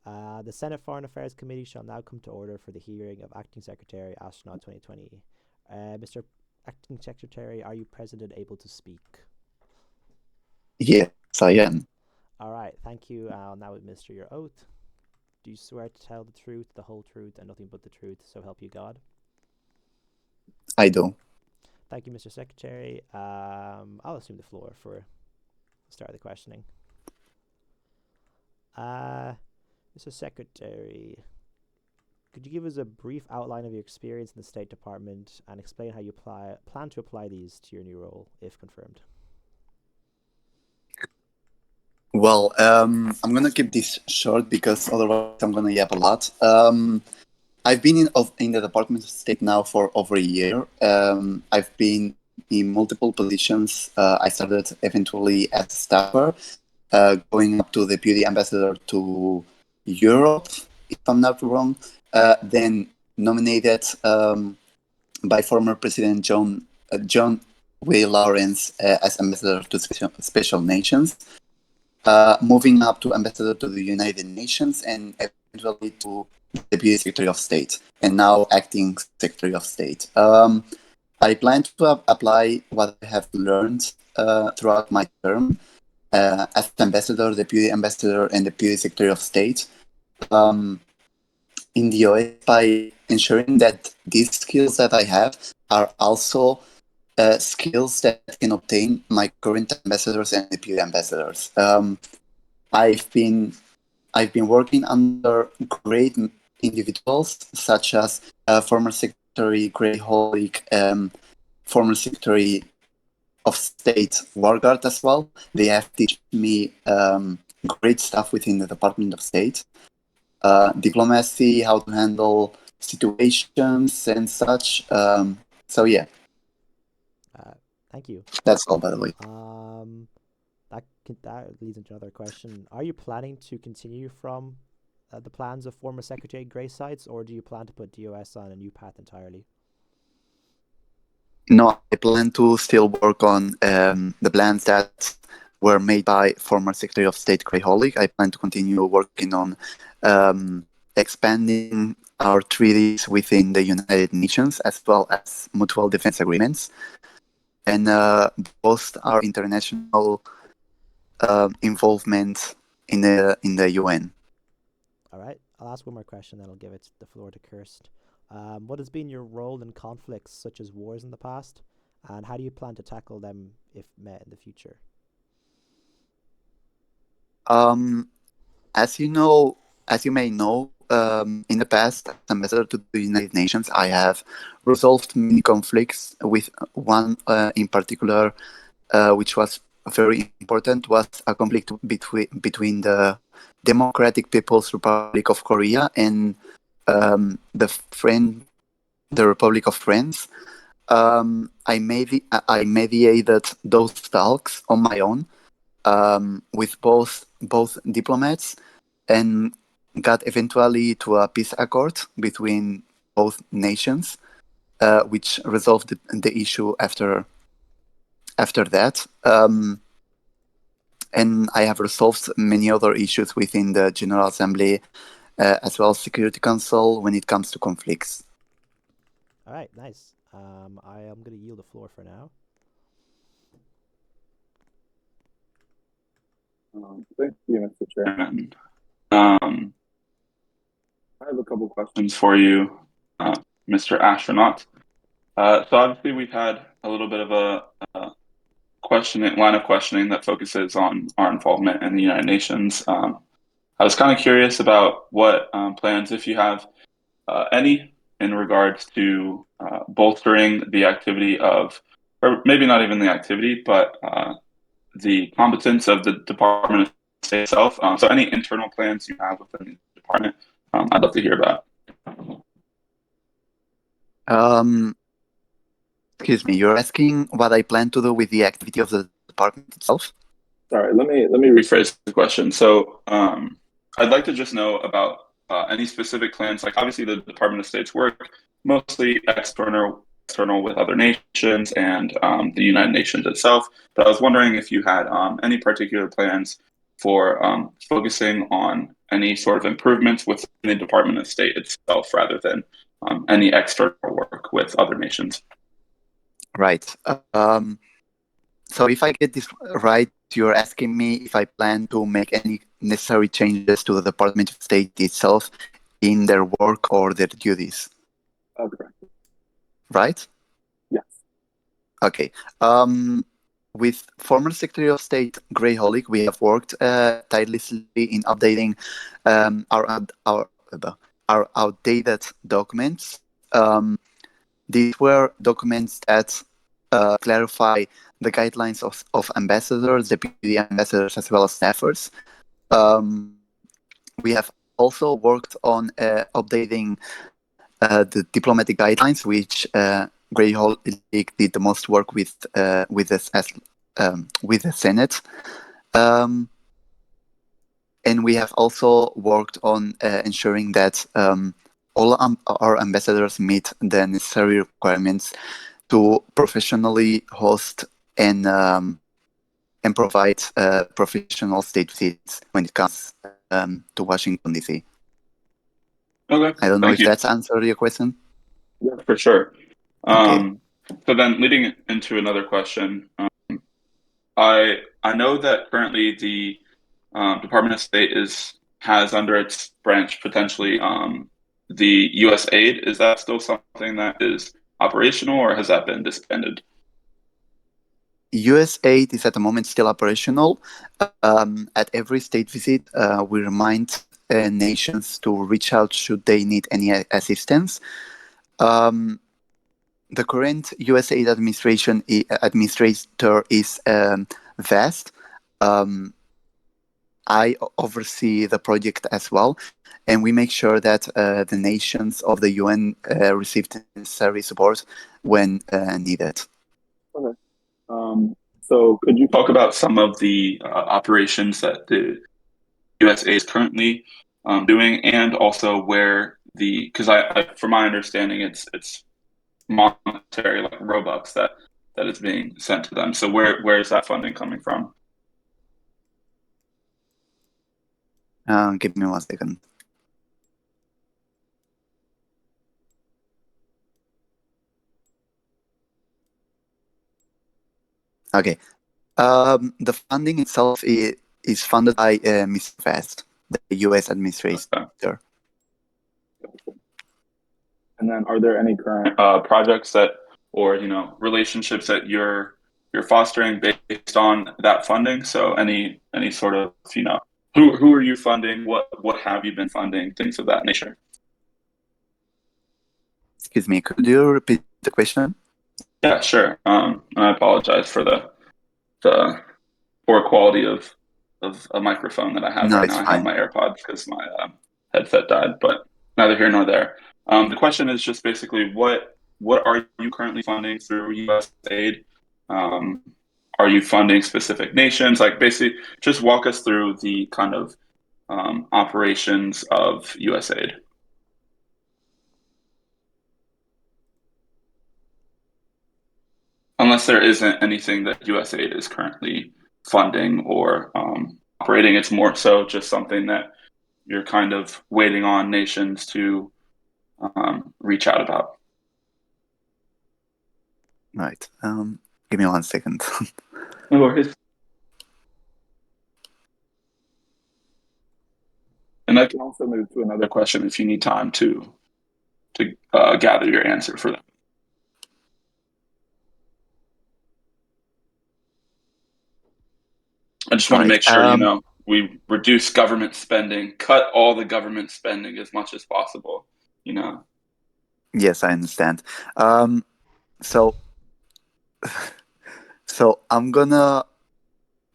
The Senate Foreign Affairs Committee shall now come to order for the hearing of Acting Secretary Astronaut 2020. Mr. Acting Secretary, are you present and able to speak? Yes, I am. All right, thank you. I'll now administer your oath. Do you swear to tell the truth, the whole truth, and nothing but the truth, so help you God? I do. Thank you, Mr. Secretary. I'll assume the floor for the start of the questioning. Mr. Secretary, could you give us a brief outline of your experience in the State Department and explain how you plan to apply these to your new role, if confirmed? Well, I'm gonna keep this short because otherwise I'm gonna yap a lot. I've been in the Department of State now for over a year. I've been in multiple positions. I started eventually as a staffer, going up to deputy ambassador to Europe, if I'm not wrong. Then nominated by former President John W. Lawrence as ambassador to special nations. Moving up to ambassador to the United Nations and eventually to deputy secretary of state and now acting secretary of state. I plan to apply what I have learned throughout my term as ambassador, deputy ambassador, and deputy secretary of state in the US by ensuring that these skills that I have are also skills that I can obtain my current ambassadors and deputy ambassadors. I've been working under great individuals such as former Secretary Gray Hollick, former Secretary of State Wargard as well. They have taught me great stuff within the Department of State, diplomacy, how to handle situations and such. So yeah, Thank you. that's all, by the way. That leads into another question. Are you planning to continue from the plans of former Secretary Gray sites, or do you plan to put DOS on a new path entirely? No, I plan to still work on the plans that were made by former Secretary of State Gray Hollick. I plan to continue working on expanding our treaties within the United Nations as well as mutual defense agreements, and both our international involvement in the UN. All right, I'll ask one more question, then I'll give it the floor to Kirst. What has been your role in conflicts such as wars in the past, and how do you plan to tackle them if met in the future? As you may know, in the past, as ambassador to the United Nations, I have resolved many conflicts. With one in particular, which was very important, was a conflict between the Democratic People's Republic of Korea and the Republic of France. I mediated those talks on my own with both diplomats and got eventually to a peace accord between both nations, which resolved the issue after that. And I have resolved many other issues within the General Assembly as well as Security Council when it comes to conflicts. All right, nice. I am going to yield the floor for now. Thank you, Mr. Chairman. I have a couple questions for you, Mr. Astronaut. So obviously we've had a little bit of a line of questioning that focuses on our involvement in the United Nations. I was kind of curious about what plans, if you have any, in regards to bolstering the activity of, or maybe not even the activity, but the competence of the Department of State itself. So any internal plans you have within the department, I'd love to hear about. Excuse me, you're asking what I plan to do with the activity of the department itself? Sorry, let me rephrase the question. So I'd like to just know about any specific plans. Like obviously the Department of State's work mostly external with other nations and the United Nations itself. But I was wondering if you had any particular plans for focusing on any sort of improvements within the Department of State itself rather than any external work with other nations. Right. So if I get this right, you're asking me if I plan to make any necessary changes to the Department of State itself in their work or their duties, Okay. right? Yes. Okay. With former Secretary of State Gray Holick, we have worked tirelessly in updating our outdated documents. These were documents that clarify the guidelines of ambassadors, deputy ambassadors, as well as staffers. We have also worked on updating the diplomatic guidelines, which Gray Holick did the most work with the Senate. And we have also worked on ensuring that all our ambassadors meet the necessary requirements to professionally host and provide professional state visits when it comes to Washington, D.C. Okay. I don't know Thank if you. that's answered your question. Yeah, for sure. Okay. So then, leading into another question, I know that currently the Department of State has under its branch potentially the U.S. aid. Is that still something that is operational, or has that been disbanded? US aid is at the moment still operational. At every state visit, we remind nations to reach out should they need any assistance. The current USAID administrator is vast. I oversee the project as well, and we make sure that the nations of the UN receive the necessary support when needed. Okay. So could you talk about some of the operations that the USA is currently doing, and also where because from my understanding, it's monetary, like Robux, that is being sent to them. So where is that funding coming from? Give me 1 second. Okay. The funding itself is funded by Mr. Vest, the U.S. administrator. Okay. And then, are there any current projects or relationships that you're fostering based on that funding? So any sort of who are you funding? What have you been funding? Things of that nature. Excuse me, could you repeat the question? Yeah, sure. I apologize for the poor quality of a microphone that I have right now. I have my AirPods because my headset died, but neither here nor there. The question is just basically what are you currently funding through USAID? Are you funding specific nations? Like basically, just walk us through the kind of operations of USAID. Unless there isn't anything that USAID is currently funding or operating, it's more so just something that you're kind of waiting on nations to reach out about. Right. Give me 1 second. No worries. And I can also move to another question if you need time to gather your answer for that. I just want to make sure, we reduce government spending, cut all the government spending as much as possible, Yes, I understand. So I'm gonna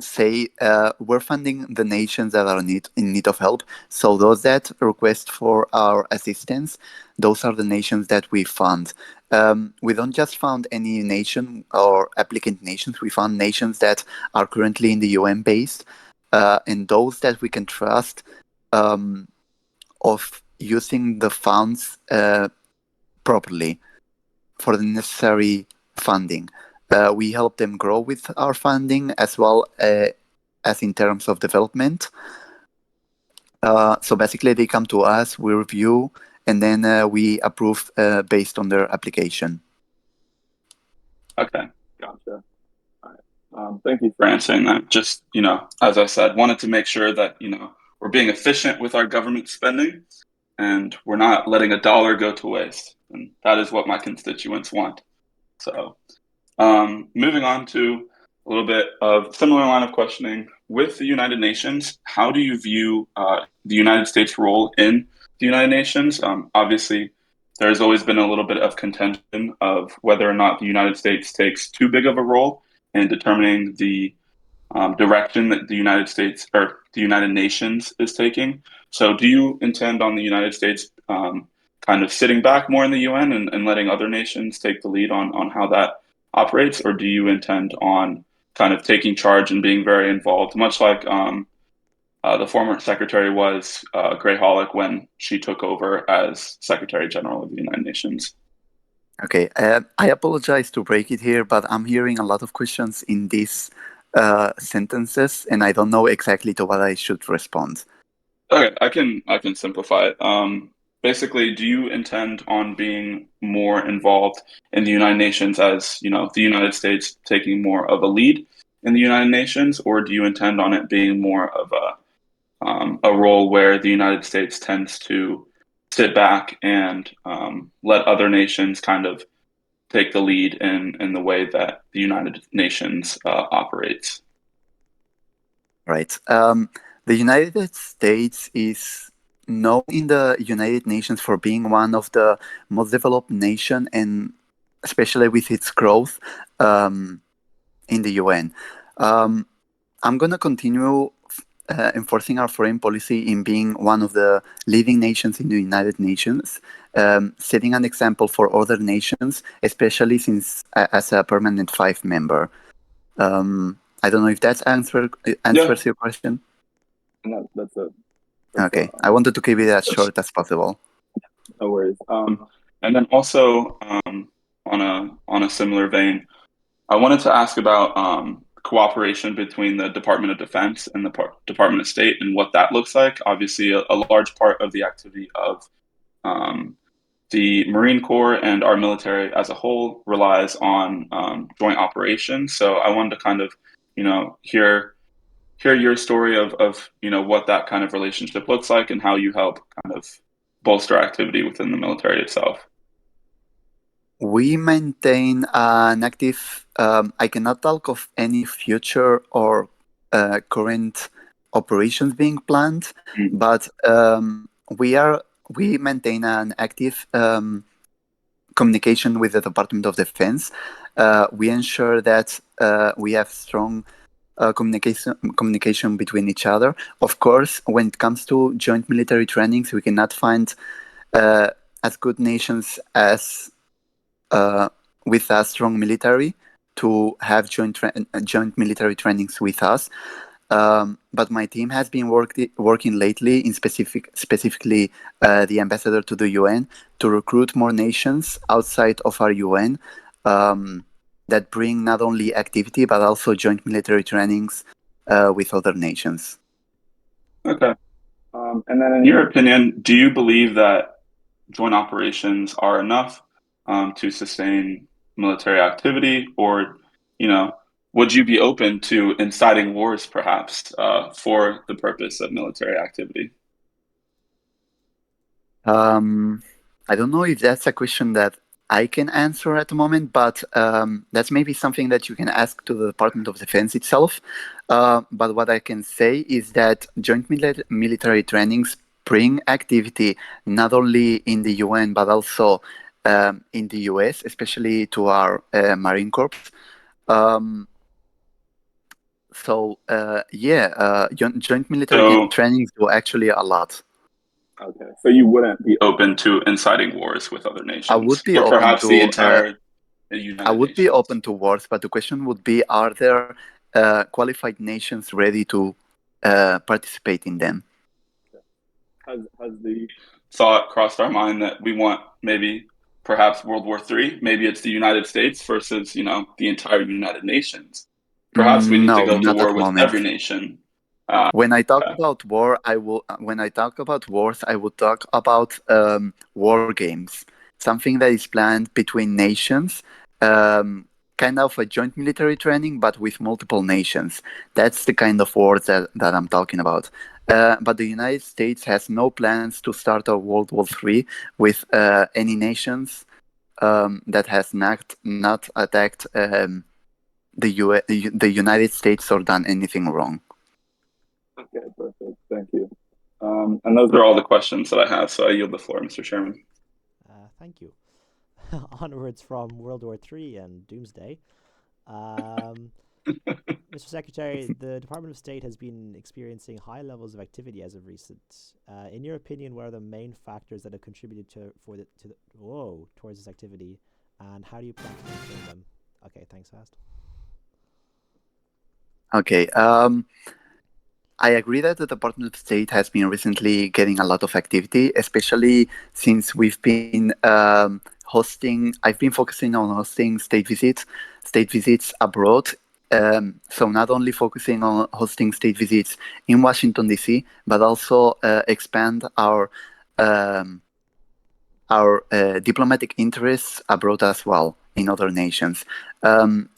say we're funding the nations that are in need of help. So those that request for our assistance, those are the nations that we fund. We don't just fund any nation or applicant nations. We fund nations that are currently in the UN based, and those that we can trust of using the funds properly for the necessary funding. We help them grow with our funding as well as in terms of development. So basically, they come to us, we review, and then we approve based on their application. Okay, gotcha. All right. Thank you for answering that. Just, as I said, wanted to make sure that, we're being efficient with our government spending and we're not letting a dollar go to waste. And that is what my constituents want. So moving on to a little bit of similar line of questioning with the United Nations, how do you view the United States' role in the United Nations? Obviously, there's always been a little bit of contention of whether or not the United States takes too big of a role in determining the direction that the United States or the United Nations is taking. So do you intend on the United States kind of sitting back more in the UN and letting other nations take the lead on how that operates, or do you intend on kind of taking charge and being very involved, much like the former secretary was, Gray Hollick, when she took over as Secretary General of the United Nations? Okay, I apologize to break it here, but I'm hearing a lot of questions in these sentences, and I don't know exactly to what I should respond. Okay, I can simplify it. Basically, do you intend on being more involved in the United Nations as, the United States taking more of a lead in the United Nations, or do you intend on it being more of a role where the United States tends to sit back and let other nations kind of take the lead in the way that the United Nations operates? Right. The United States is known in the United Nations for being one of the most developed nation, and especially with its growth in the UN. I'm going to continue enforcing our foreign policy in being one of the leading nations in the United Nations, setting an example for other nations, especially since as a permanent 5 member. I don't know if that answers your question. No, that's it. Okay, I wanted to keep it as short as possible. No worries. And then also on a similar vein, I wanted to ask about cooperation between the Department of Defense and the Department of State and what that looks like. Obviously, a large part of the activity of the Marine Corps and our military as a whole relies on joint operations. So I wanted to kind of, hear your story of what that kind of relationship looks like and how you help kind of bolster activity within the military itself. We maintain an active, I cannot talk of any future or current operations being planned, but we maintain an active communication with the Department of Defense. We ensure that we have strong communication between each other. Of course, when it comes to joint military trainings, we cannot find as good nations as with a strong military to have joint military trainings with us. But my team has been working lately in specifically the ambassador to the UN to recruit more nations outside of our UN that bring not only activity but also joint military trainings with other nations. Okay. And then in your opinion, do you believe that joint operations are enough to sustain military activity, or, would you be open to inciting wars perhaps for the purpose of military activity? I don't know if that's a question that I can answer at the moment, but that's maybe something that you can ask to the Department of Defense itself. But what I can say is that joint military trainings bring activity not only in the UN but also in the US, especially to our Marine Corps. Joint military trainings do actually a lot. Okay, so you wouldn't be open to inciting wars with other nations? I would be or open perhaps to the entire United I would Nations? be open to wars, but the question would be: are there qualified nations ready to participate in them? Has the thought crossed our mind that we want maybe perhaps World War III? Maybe it's the United States versus the entire United Nations perhaps we need to No, go to not at war the with moment. every nation. When I talk Okay. about war, when I talk about wars, I will talk about war games, something that is planned between nations, um, kind of a joint military training, but with multiple nations. That's the kind of wars that I'm talking about. But the United States has no plans to start a World War III with any nations that has not attacked the United States or done anything wrong. Okay, perfect. Thank you. And those are all the questions that I have, so I yield the floor, Mr. Chairman. Thank you. Onwards from World War III and Doomsday. Mr. Secretary, the Department of State has been experiencing high levels of activity as of recent. In your opinion, what are the main factors that have contributed towards this activity, and how do you plan to control them? Okay, thanks, Fast. Okay. I agree that the Department of State has been recently getting a lot of activity, especially since we've been hosting. I've been focusing on hosting state visits abroad. So not only focusing on hosting state visits in Washington D.C., but also expand our diplomatic interests abroad as well in other nations. I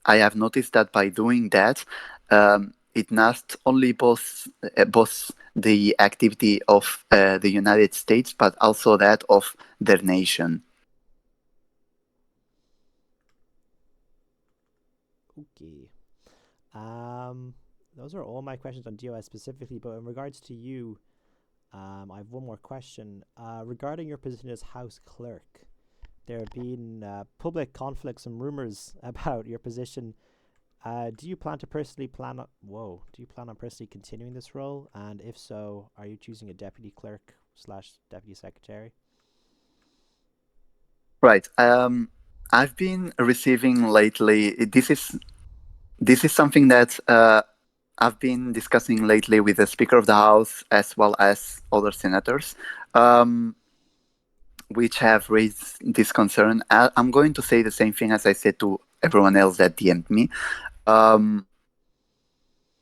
have noticed that by doing that, it not only boosts the activity of the United States, but also that of their nation. Okay. Those are all my questions on DOS specifically, but in regards to you, I have one more question. Regarding your position as House Clerk, there have been public conflicts and rumors about your position. Do you plan on personally continuing this role? And if so, are you choosing a deputy clerk / deputy secretary? Right. I've been receiving lately. This is something that I've been discussing lately with the Speaker of the House as well as other senators, which have raised this concern. I'm going to say the same thing as I said to everyone else that DM'd me.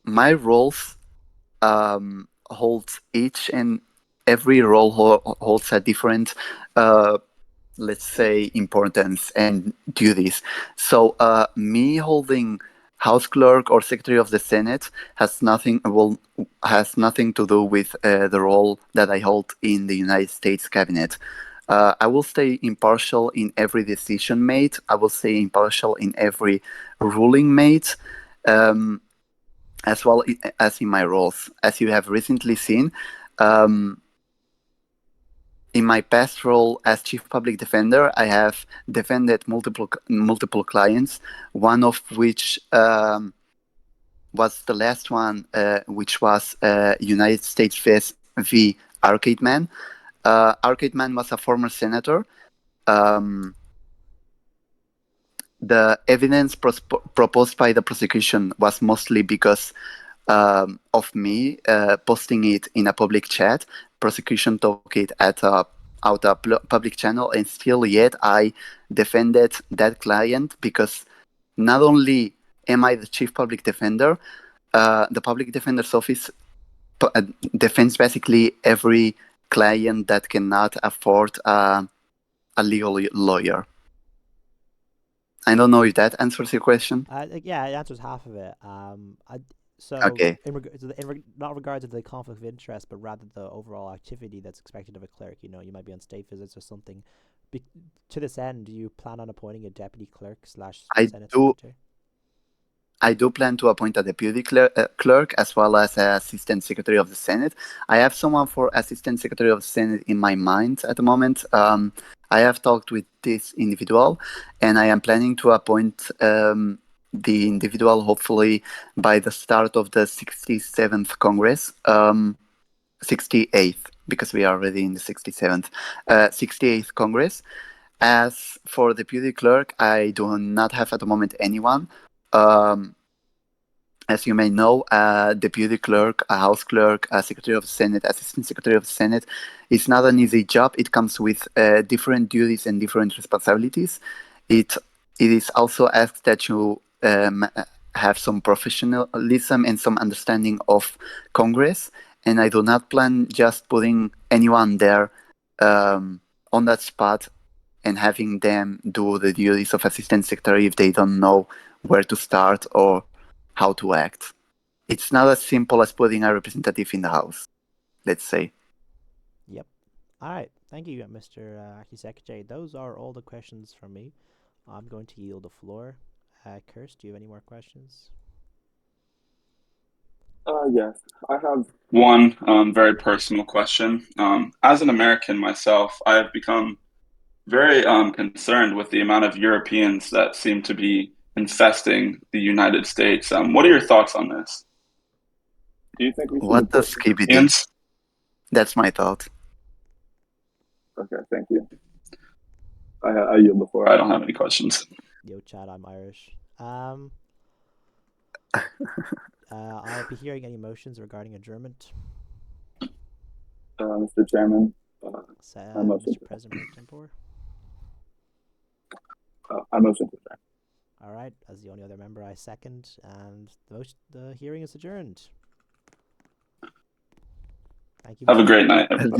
My roles holds each and every role holds a different, let's say, importance and duties. So me holding House Clerk or Secretary of the Senate has nothing to do with the role that I hold in the United States cabinet. I will stay impartial in every decision made. I will stay impartial in every ruling made, as well as in my roles. As you have recently seen, in my past role as Chief Public Defender, I have defended multiple clients, one of which was the last one, which was United States v. Arcade Man. Arcade Man was a former senator. The evidence proposed by the prosecution was mostly because of me posting it in a public chat. Prosecution took it out a public channel, and still yet I defended that client because not only am I the Chief Public Defender, the Public Defender's Office defends basically every client that cannot afford a legal lawyer. I don't know if that answers your question. Yeah, it answers half of it. Okay. Not regard to the conflict of interest, but rather the overall activity that's expected of a clerk. You might be on state visits or something. To this end, do you plan on appointing a deputy clerk / Senate secretary? I do plan to appoint a deputy clerk as well as an assistant secretary of the Senate. I have someone for assistant secretary of the Senate in my mind at the moment. I have talked with this individual, and I am planning to appoint the individual hopefully by the start of the 67th Congress, 68th, because we are already in the 67th, 68th Congress. As for the deputy clerk, I do not have at the moment anyone. As you may know, deputy clerk, a house clerk, a secretary of the Senate, assistant secretary of the Senate, is not an easy job. It comes with different duties and different responsibilities. It is also asked that you have some professionalism and some understanding of Congress, and I do not plan just putting anyone there on that spot and having them do the duties of assistant secretary if they don't know where to start or how to act. It's not as simple as putting a representative in the House, let's say. Yep. All right. Thank you, Mr. Acting Secretary. Those are all the questions from me. I'm going to yield the floor. Kirst, do you have any more questions? Yes, I have one very personal question. As an American myself, I have become very concerned with the amount of Europeans that seem to be infesting the United States. What are your thoughts on this? Do you think we should What does deport KBD? Europeans? That's my thought. Okay, thank you. I yield the floor. I don't have any questions. Yo, Chad, I'm Irish. I'll be hearing any motions regarding adjournment. Mr. Chairman, I motion Mr. President Pro Tempore. I motion to adjourn. All right, as the only other member, I second, and the hearing is adjourned. Thank you. Have a Mr. great night, everybody.